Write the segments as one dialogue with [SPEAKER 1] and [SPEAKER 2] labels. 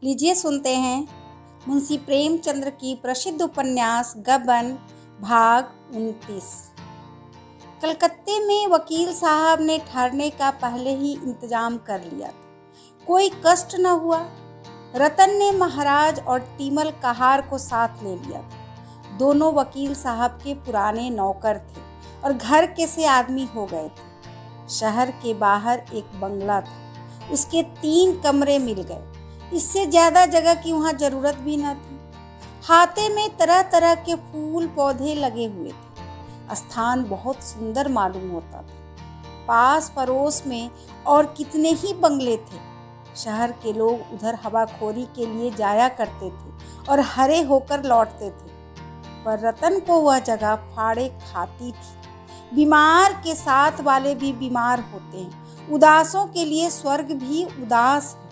[SPEAKER 1] लीजिए सुनते हैं मुंशी प्रेमचंद्र की प्रसिद्ध उपन्यास गबन भाग 29। कलकत्ते में वकील साहब ने ठहरने का पहले ही इंतजाम कर लिया था। कोई कष्ट न हुआ। रतन ने महाराज और टीमल कहार को साथ ले लिया था। दोनों वकील साहब के पुराने नौकर थे और घर के से आदमी हो गए थे। शहर के बाहर एक बंगला था, उसके 3 कमरे मिल गए। इससे ज़्यादा जगह की वहाँ ज़रूरत भी न थी। हाते में तरह तरह के फूल पौधे लगे हुए थे। स्थान बहुत सुंदर मालूम होता था। पास पड़ोस में और कितने ही बंगले थे। शहर के लोग उधर हवाखोरी के लिए जाया करते थे और हरे होकर लौटते थे, पर रतन को वह जगह फाड़े खाती थी। बीमार के साथ वाले भी बीमार होते हैं। उदासों के लिए स्वर्ग भी उदास है।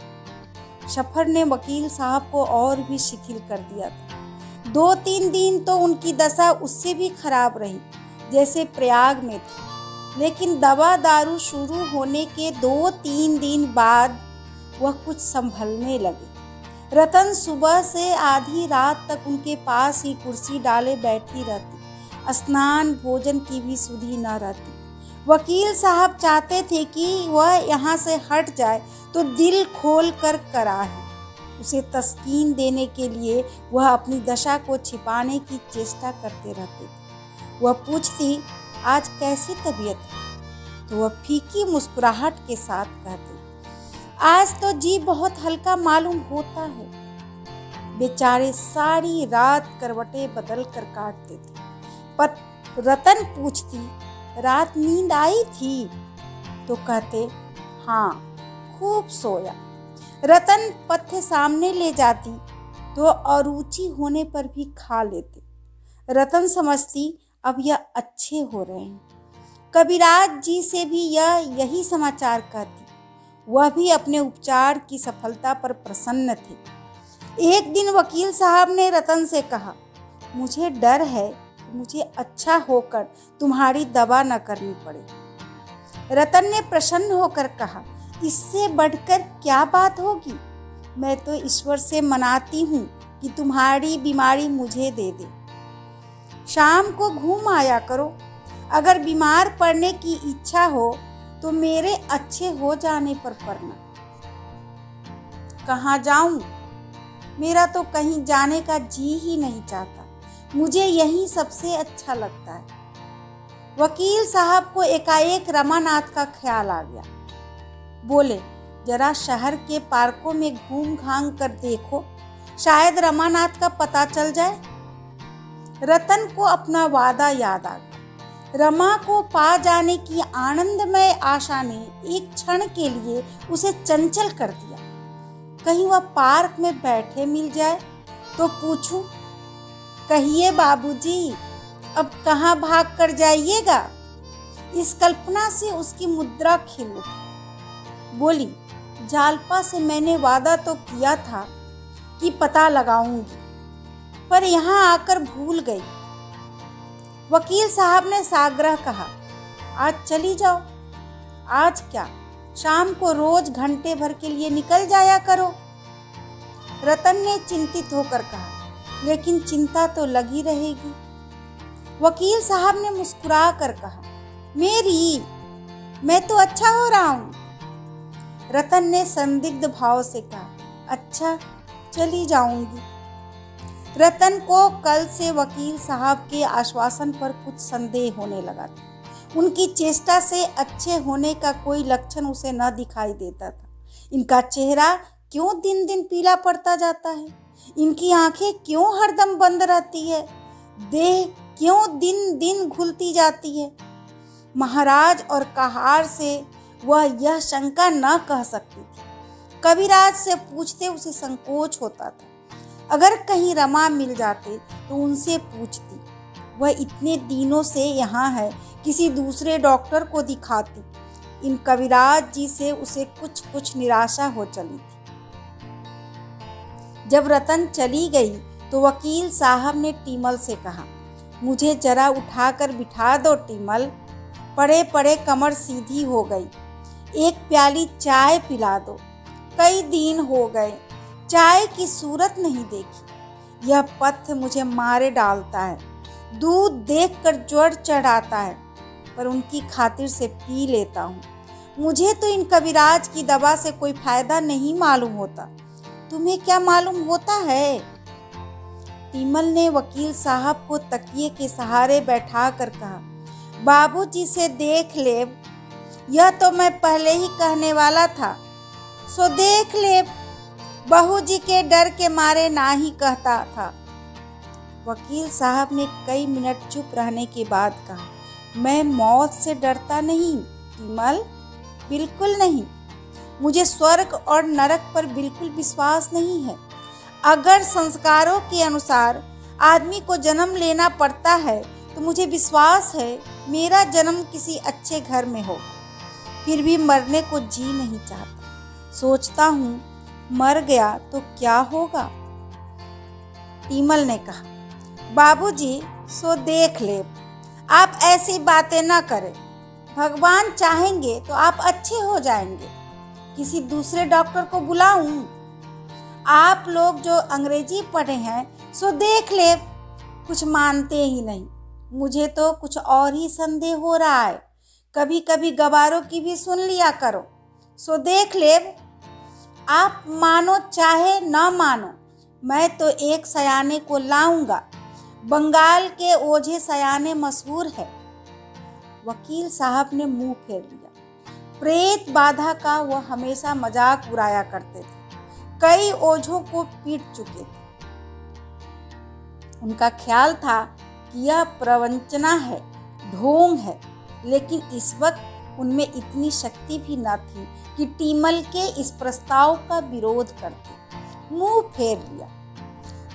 [SPEAKER 1] सफर ने वकील साहब को और भी शिथिल कर दिया था। 2-3 दिन तो उनकी दशा उससे भी खराब रही, जैसे प्रयाग में थी। लेकिन दवा दारू शुरू होने के 2-3 दिन बाद वह कुछ संभलने लगे। रतन सुबह से आधी रात तक उनके पास ही कुर्सी डाले बैठी रहती। स्नान भोजन की भी सुधि न रहती। वकील साहब चाहते थे कि वह यहाँ से हट जाए तो दिल खोल कर कराहे। उसे तस्कीन देने के लिए वह अपनी दशा को छिपाने की चेष्टा करते रहते थे। वह पूछती, आज कैसी तबीयत है? तो वह फीकी मुस्कुराहट के साथ कहते, आज तो जी बहुत हल्का मालूम होता है। बेचारे सारी रात करवटें बदल कर काटते थे। पर रतन पूछती, रात नींद आई थी? तो कहते, हाँ खूब सोया। रतन पथ्य सामने ले जाती तो अरुचि होने पर भी खा लेते। रतन समझती अब यह अच्छे हो रहे हैं। कविराज जी से भी यही समाचार कहती। वह भी अपने उपचार की सफलता पर प्रसन्न थे। एक दिन वकील साहब ने रतन से कहा, मुझे डर है मुझे अच्छा होकर तुम्हारी दवा न करनी पड़े। रतन ने प्रसन्न होकर कहा, इससे बढ़कर क्या बात होगी? मैं तो ईश्वर से मनाती हूँ कि तुम्हारी बीमारी मुझे दे दे। शाम को घूम आया करो। अगर बीमार पड़ने की इच्छा हो तो मेरे अच्छे हो जाने पर पड़ना। कहाँ जाऊं? मेरा तो कहीं जाने का जी ही नहीं चाहता। मुझे यही सबसे अच्छा लगता है। वकील साहब को एकाएक रमानाथ का ख्याल आ गया। बोले, जरा शहर के पार्कों में घूम घाम कर देखो, शायद रमानाथ का पता चल जाए। रतन को अपना वादा याद आ गया। रमा को पा जाने की आनंदमय आशा ने एक क्षण के लिए उसे चंचल कर दिया। कहीं वह पार्क में बैठे मिल जाए तो पूछूं, कहिए बाबूजी, अब कहाँ भाग कर जाइएगा? इस कल्पना से उसकी मुद्रा खिल उठी। बोली, जालपा से मैंने वादा तो किया था कि पता लगाऊंगी, पर यहाँ आकर भूल गई। वकील साहब ने साग्रह कहा, आज चली जाओ। आज क्या, शाम को रोज घंटे भर के लिए निकल जाया करो। रतन ने चिंतित होकर कहा, लेकिन चिंता तो लगी रहेगी। वकील साहब ने मुस्कुरा कर कहा, मैं तो अच्छा हो रहा हूँ। रतन ने संदिग्ध भाव से कहा, अच्छा चली जाऊंगी। रतन को कल से वकील साहब के आश्वासन पर कुछ संदेह होने लगा था। उनकी चेष्टा से अच्छे होने का कोई लक्षण उसे न दिखाई देता था। इनका चेहरा क्यों दिन दिन पीला पड़ता जाता है? इनकी आंखें क्यों हरदम बंद रहती है? देह क्यों दिन दिन घुलती जाती है? महाराज और कहार से वह यह शंका न कह सकती थी। कविराज से पूछते उसे संकोच होता था। अगर कहीं रमा मिल जाते तो उनसे पूछती। वह इतने दिनों से यहाँ है, किसी दूसरे डॉक्टर को दिखाती। इन कविराज जी से उसे कुछ निराशा हो चली थी। जब रतन चली गई तो वकील साहब ने टीमल से कहा, मुझे जरा उठाकर बिठा दो टीमल। पड़े पड़े कमर सीधी हो गई। एक प्याली चाय पिला दो, कई दिन हो गए। चाय की सूरत नहीं देखी। यह पथ्य मुझे मारे डालता है। दूध देखकर ज्वर चढ़ाता है, पर उनकी खातिर से पी लेता हूँ। मुझे तो इन कविराज की दवा से कोई फायदा नहीं मालूम होता। तुम्हें क्या मालूम होता है? तीमल ने वकील साहब को तकिए के सहारे बैठा कर कहा, बाबूजी से देख ले। यह तो मैं पहले ही कहने वाला था। सो देख ले। बहू जी के डर के मारे ना ही कहता था। वकील साहब ने कई मिनट चुप रहने के बाद कहा, मैं मौत से डरता नहीं तीमल, बिल्कुल नहीं। मुझे स्वर्ग और नरक पर बिल्कुल विश्वास नहीं है। अगर संस्कारों के अनुसार आदमी को जन्म लेना पड़ता है तो मुझे विश्वास है मेरा जन्म किसी अच्छे घर में हो। फिर भी मरने को जी नहीं चाहता। सोचता हूँ मर गया तो क्या होगा। तीमल ने कहा, बाबूजी सो देख ले। आप ऐसी बातें न करें। भगवान चाहेंगे तो आप अच्छे हो जाएंगे। किसी दूसरे डॉक्टर को बुलाऊं? आप लोग जो अंग्रेजी पढ़े हैं सो देख ले। कुछ मानते ही नहीं। मुझे तो कुछ और ही संदेह हो रहा है। कभी कभी गवारों की भी सुन लिया करो। सो देख ले। आप मानो चाहे न मानो, मैं तो एक सयाने को लाऊंगा। बंगाल के ओझे सयाने मशहूर है। वकील साहब ने मुंह फेर लिया। प्रेत बाधा का वह हमेशा मजाक उड़ाया करते थे। कई ओझों को पीट चुके थे। उनका ख्याल था कि यह प्रवंचना है, ढोंग है, लेकिन इस वक्त उनमें इतनी शक्ति भी न थी कि तीमल के इस प्रस्ताव का विरोध करते। मुंह फेर लिया।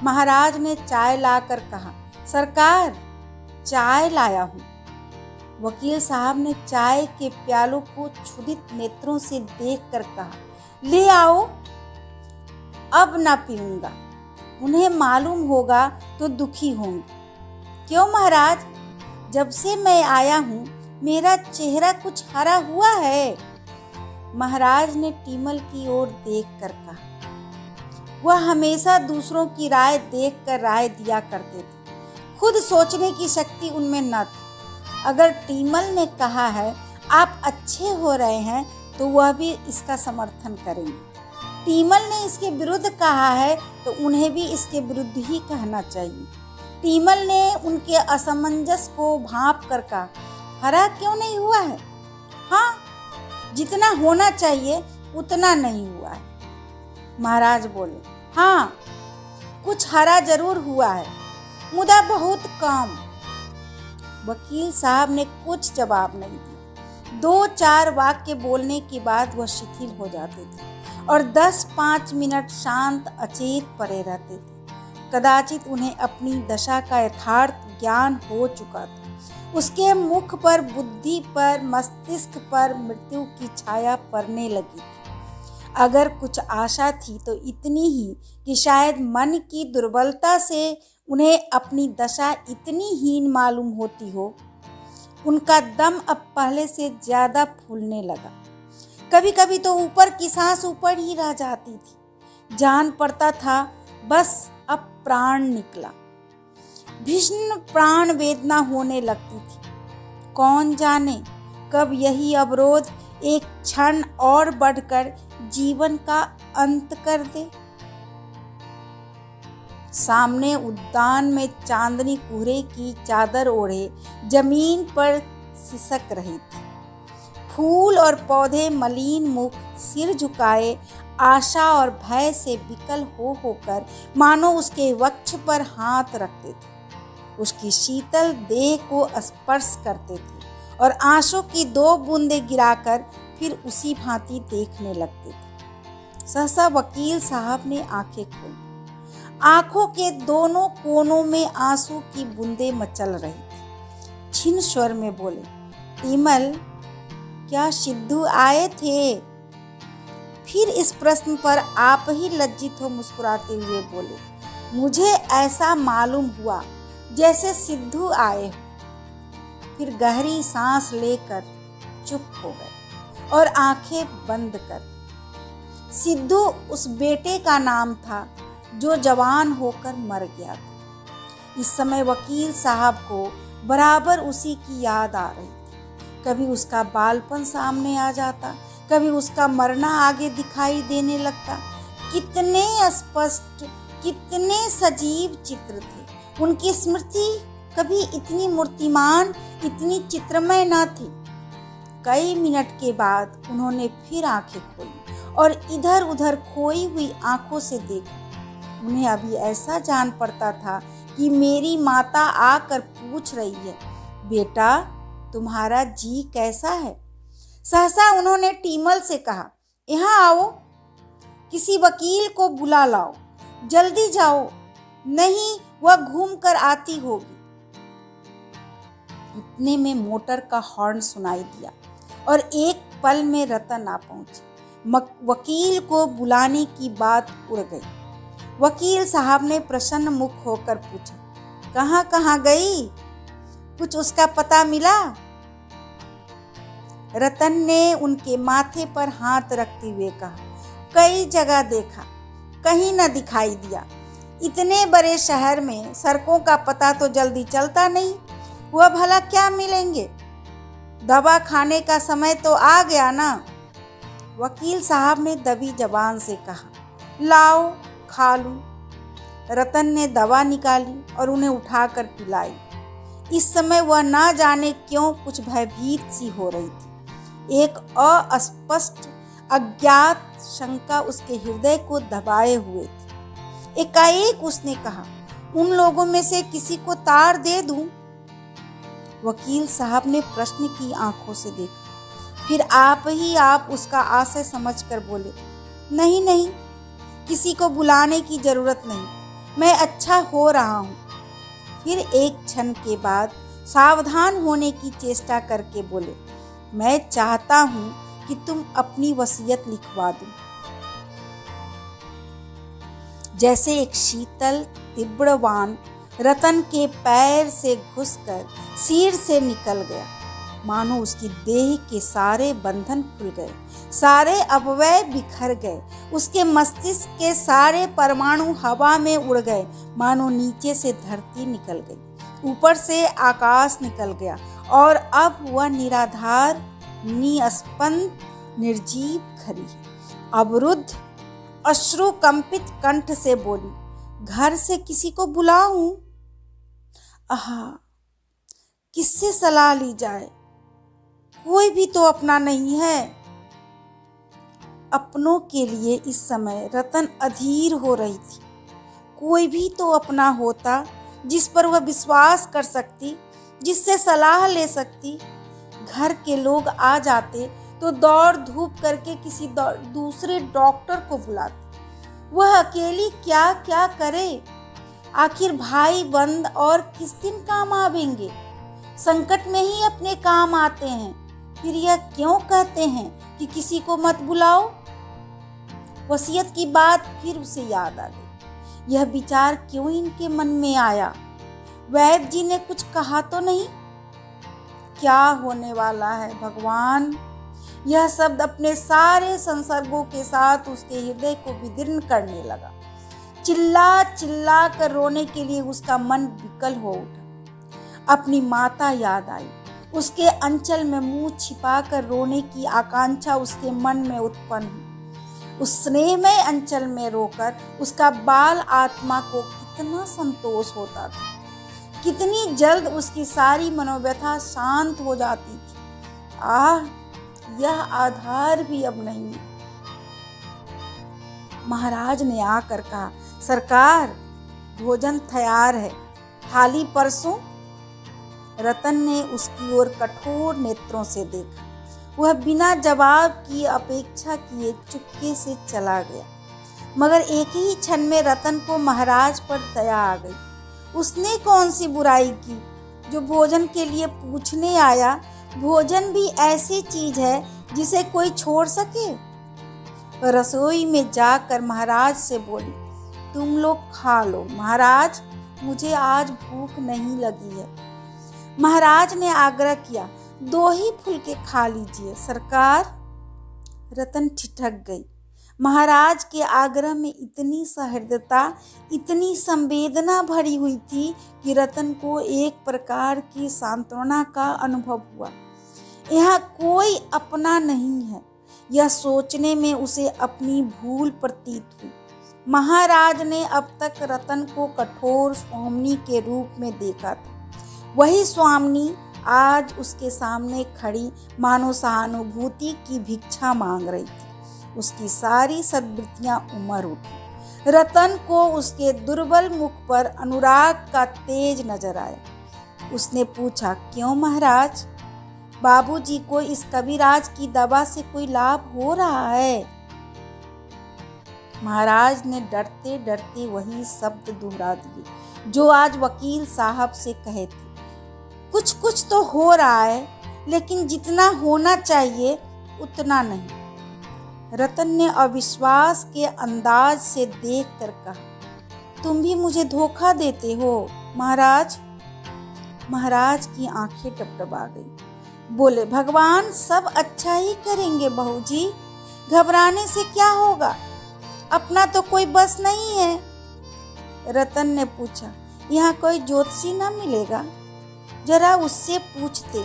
[SPEAKER 1] महाराज ने चाय लाकर कहा, सरकार चाय लाया हूँ। वकील साहब ने चाय के प्यालों को क्षुधित नेत्रों से देखकर कहा, ले आओ। अब ना पीऊंगा। उन्हें मालूम होगा तो दुखी होंगे। क्यों महाराज? जब से मैं आया हूँ मेरा चेहरा कुछ हरा हुआ है। महाराज ने तीमल की ओर देखकर कहा। वह हमेशा दूसरों की राय देखकर राय दिया करते थे। खुद सोचने की शक्ति उनमें न थी। अगर तीमल ने कहा है आप अच्छे हो रहे हैं तो वह भी इसका समर्थन करेंगे। तीमल ने इसके विरुद्ध कहा है तो उन्हें भी इसके विरुद्ध ही कहना चाहिए। तीमल ने उनके असमंजस को भांप कर कहा, हरा क्यों नहीं हुआ है? हाँ, जितना होना चाहिए उतना नहीं हुआ है। महाराज बोले, हाँ कुछ हरा जरूर हुआ है, मुदा बहुत कम। वकील साहब ने कुछ जवाब नहीं दिया। 2-4 वाक्य बोलने के बाद वह शिथिल हो जाते थे और 10-5 मिनट शांत अचेत पड़े रहते थे। कदाचित उन्हें अपनी दशा का यथार्थ ज्ञान हो चुका था। उसके मुख पर, बुद्धि पर, मस्तिष्क पर मृत्यु की छाया पड़ने लगी थी। अगर कुछ आशा थी तो इतनी ही कि शायद मन की दुर्बलता से उन्हें अपनी दशा इतनी हीन मालूम होती हो। उनका दम अब पहले से ज्यादा फूलने लगा। कभी कभी तो ऊपर की सांस ऊपर ही रह जाती थी। जान पड़ता था बस अब प्राण निकला। भीषण प्राण वेदना होने लगती थी। कौन जाने कब यही अवरोध एक क्षण और बढ़कर जीवन का अंत कर दे। सामने उद्यान में चांदनी कोहरे की चादर ओढ़े जमीन पर सिसक रही थी। फूल और पौधे मलिन मुख सिर झुकाए आशा और भय से विकल होकर मानो उसके वक्ष पर हाथ रखते थे। उसकी शीतल देह को स्पर्श करते थे और आंसू की 2 बूंदें गिराकर फिर उसी भांति देखने लगते थे। सहसा वकील साहब ने आंखें खोली। आंखों के दोनों कोनों में आंसू की बूंदें मचल रही थी। क्षीण स्वर में बोले, तीमल क्या सिद्धू आए थे? फिर इस प्रश्न पर आप ही लज्जित हो मुस्कुराते हुए बोले, मुझे ऐसा मालूम हुआ जैसे सिद्धू आए हो। फिर गहरी सांस लेकर चुप हो गए और आंखें बंद कर। सिद्धू उस बेटे का नाम था जो जवान होकर मर गया था। इस समय वकील साहब को बराबर उसी की याद आ रही थी। कभी उसका बालपन सामने आ जाता, कभी उसका मरना आगे दिखाई देने लगता। कितने स्पष्ट, कितने सजीव चित्र थे। उनकी स्मृति कभी इतनी मूर्तिमान, इतनी चित्रमय न थी। कई मिनट के बाद उन्होंने फिर आंखें खोली और इधर उधर खोई हुई आंखों से देखा। उन्हें अभी ऐसा जान पड़ता था कि मेरी माता आकर पूछ रही है, बेटा तुम्हारा जी कैसा है। सहसा उन्होंने टीमल से कहा, यहाँ आओ, किसी वकील को बुला लाओ, जल्दी जाओ, नहीं वह घूम कर आती होगी। इतने में मोटर का हॉर्न सुनाई दिया और एक पल में रतन आ पहुंची। वकील को बुलाने की बात उड़ गई। वकील साहब ने प्रसन्न मुख होकर पूछा, कहाँ कहाँ गई, कुछ उसका पता मिला। रतन ने उनके माथे पर हाथ रखते हुए कहा, कई जगह देखा, कहीं न दिखाई दिया। इतने बड़े शहर में सड़कों का पता तो जल्दी चलता नहीं, वह भला क्या मिलेंगे। दवा खाने का समय तो आ गया ना। वकील साहब ने दबी जबान से कहा, लाओ खा लूं। रतन ने दवा निकाली और उन्हें उठाकर पिलाई। इस समय वह ना जाने क्यों कुछ भयभीत सी हो रही थी। एक अस्पष्ट अज्ञात शंका उसके हृदय को दबाए हुए थी। एकाएक उसने कहा, उन लोगों में से किसी को तार दे दूं। वकील साहब ने प्रश्न की आंखों से देखा, फिर आप उसका आशय समझकर बोले, नहीं नहीं, किसी को बुलाने की जरूरत नहीं, मैं अच्छा हो रहा हूँ। फिर एक क्षण के बाद सावधान होने की चेष्टा करके बोले, मैं चाहता हूँ कि तुम अपनी वसीयत लिखवा दो। जैसे एक शीतल तीव्र बाण रतन के पैर से घुसकर सिर से निकल गया, मानो उसकी देह के सारे बंधन खुल गए, सारे अवयव बिखर गए, उसके मस्तिष्क के सारे परमाणु हवा में उड़ गए, मानो नीचे से धरती निकल गई, ऊपर से आकाश निकल गया और अब वह निराधार, निस्पंद, निर्जीव खड़ी, अवरुद्ध, अश्रु कंपित कंठ से बोली, घर से किसी को बुलाऊं? आहा, किससे सलाह ली जाए? कोई भी तो अपना नहीं है। अपनों के लिए इस समय रतन अधीर हो रही थी। कोई भी तो अपना होता जिस पर वह विश्वास कर सकती, जिससे सलाह ले सकती। घर के लोग आ जाते तो दौड़ धूप करके किसी दूसरे डॉक्टर को बुलाती। वह अकेली क्या क्या करे। आखिर भाई बंद और किस दिन काम आवेंगे। संकट में ही अपने काम आते हैं। फिर यह क्यों कहते हैं कि किसी को मत बुलाओ। वसीयत की बात फिर उसे याद आ गई। यह विचार क्यों इनके मन में आया। वैद्य जी ने कुछ कहा तो नहीं। क्या होने वाला है भगवान। यह शब्द अपने सारे संसर्गों के साथ उसके हृदय को विदीर्ण करने लगा। चिल्ला चिल्ला कर रोने के लिए उसका मन विकल हो उठा। अपनी माता याद आई। उसके अंचल में मुंह छिपाकर रोने की आकांक्षा उसके मन में उत्पन्न हुई। उस स्नेहमय अंचल में रोकर उसका बाल आत्मा को कितना संतोष होता था। कितनी जल्द उसकी सारी मनोव्यथा शांत हो जाती थी। आह, यह आधार भी अब नहीं। महाराज ने आकर कहा, सरकार भोजन तैयार है, थाली परसों। रतन ने उसकी ओर कठोर नेत्रों से देखा। वह बिना जवाब की अपेक्षा किए चुपके से चला गया। मगर एक ही क्षण में रतन को महाराज पर दया आ गई। उसने कौन सी बुराई की जो भोजन के लिए पूछने आया। भोजन भी ऐसी चीज है जिसे कोई छोड़ सके। वह रसोई में जाकर महाराज से बोली, तुम लोग खा लो महाराज, मुझे आज भूख नहीं लगी है। महाराज ने आग्रह किया, 2 ही फुलके खा लीजिए सरकार। रतन ठिठक गई। महाराज के आग्रह में इतनी सहृदयता, इतनी संवेदना भरी हुई थी कि रतन को एक प्रकार की सांत्वना का अनुभव हुआ। यहाँ कोई अपना नहीं है, यह सोचने में उसे अपनी भूल प्रतीत हुई। महाराज ने अब तक रतन को कठोर स्वामिनी के रूप में देखा था। वही स्वामिनी आज उसके सामने खड़ी मानो सहानुभूति की भिक्षा मांग रही थी। उसकी सारी सद्वृत्तियां उमड़ उठी। रतन को उसके दुर्बल मुख पर अनुराग का तेज नजर आया। उसने पूछा, क्यों महाराज, बाबूजी को इस कविराज की दवा से कोई लाभ हो रहा है? महाराज ने डरते डरते वही शब्द दोहरा दिए जो आज वकील साहब से कहे थे। कुछ कुछ तो हो रहा है, लेकिन जितना होना चाहिए उतना नहीं। रतन ने अविश्वास के अंदाज से देखकर कहा, तुम भी मुझे धोखा देते हो महाराज। महाराज की आंखें टपटपा गई। बोले, भगवान सब अच्छा ही करेंगे बहू जी, घबराने से क्या होगा, अपना तो कोई बस नहीं है। रतन ने पूछा, यहाँ कोई ज्योतिषी ना मिलेगा? जरा उससे पूछते,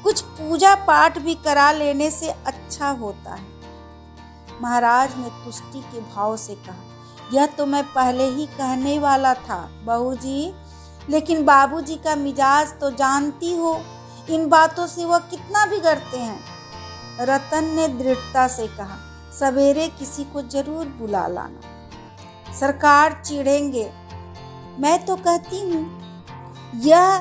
[SPEAKER 1] कुछ पूजा पाठ भी करा लेने से अच्छा होता है। महाराज ने तुष्टि के भाव से कहा, यह तो मैं पहले ही कहने वाला था बहू जी, लेकिन बाबूजी का मिजाज तो जानती हो, इन बातों से वह कितना बिगड़ते हैं। रतन ने दृढ़ता से कहा, सवेरे किसी को जरूर बुला लाना, सरकार चिढ़ेंगे। मैं तो कहती हूँ। यह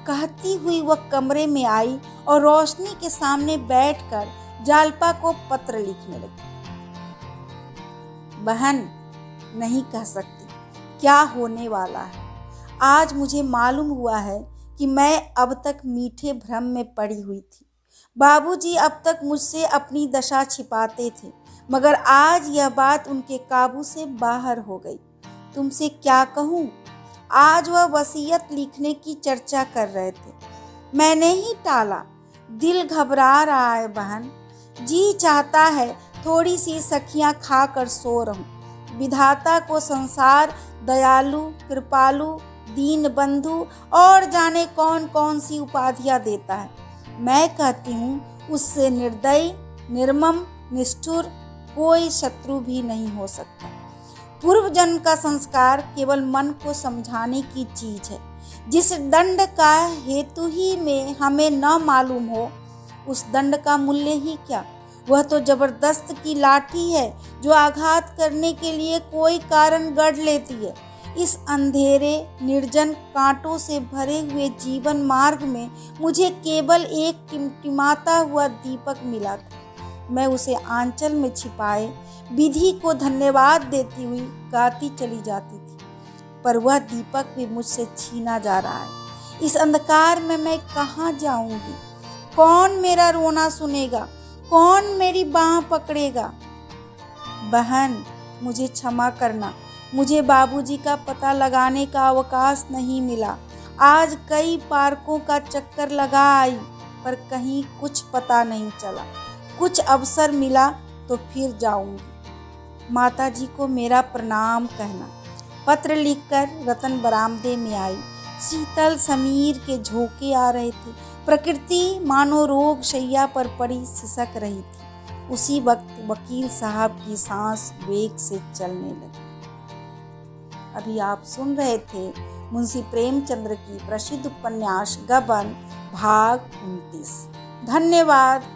[SPEAKER 1] कहती हुई वह कमरे में आई और रोशनी के सामने बैठकर जालपा को पत्र लिखने लगी। बहन, नहीं कह सकती क्या होने वाला है। आज मुझे मालूम हुआ है कि मैं अब तक मीठे भ्रम में पड़ी हुई थी। बाबूजी अब तक मुझसे अपनी दशा छिपाते थे, मगर आज यह बात उनके काबू से बाहर हो गई। तुमसे क्या कहूँ, आज वह वसीयत लिखने की चर्चा कर रहे थे। मैंने ही टाला। दिल घबरा रहा है बहन, जी चाहता है थोड़ी सी सखियाँ खाकर सो रहूं। विधाता को संसार दयालु, कृपालु, दीन बंधु और जाने कौन कौन सी उपाधियाँ देता है। मैं कहती हूँ उससे निर्दयी, निर्मम, निष्ठुर कोई शत्रु भी नहीं हो सकता। पूर्व जन्म का संस्कार केवल मन को समझाने की चीज है। जिस दंड का हेतु ही में हमें न मालूम हो, उस दंड का मूल्य ही क्या। वह तो जबरदस्त की लाठी है जो आघात करने के लिए कोई कारण गढ़ लेती है। इस अंधेरे, निर्जन, कांटों से भरे हुए जीवन मार्ग में मुझे केवल एक टिमटिमाता हुआ दीपक मिला था। मैं उसे आंचल में छिपाए विधि को धन्यवाद देती हुई गाती चली जाती थी, पर वह दीपक भी मुझसे छीना जा रहा है। इस अंधकार में मैं कहाँ जाऊंगी? कौन मेरा रोना सुनेगा? कौन मेरी बाँह पकड़ेगा? बहन, मुझे क्षमा करना, मुझे बाबूजी का पता लगाने का अवकाश नहीं मिला। आज कई पार्कों का चक्कर लगा आई, पर कहीं कुछ पता नहीं चला। कुछ अवसर मिला तो फिर जाऊंगी। माताजी को मेरा प्रणाम कहना। पत्र लिखकर रतन बरामदे में आई। शीतल समीर के झोंके आ रहे थे। प्रकृति मानो रोग शैया पर पड़ी सिसक रही थी। उसी वक्त वकील साहब की सांस वेग से चलने लगी। अभी आप सुन रहे थे मुंशी प्रेमचंद्र की प्रसिद्ध उपन्यास गबन भाग 29। धन्यवाद।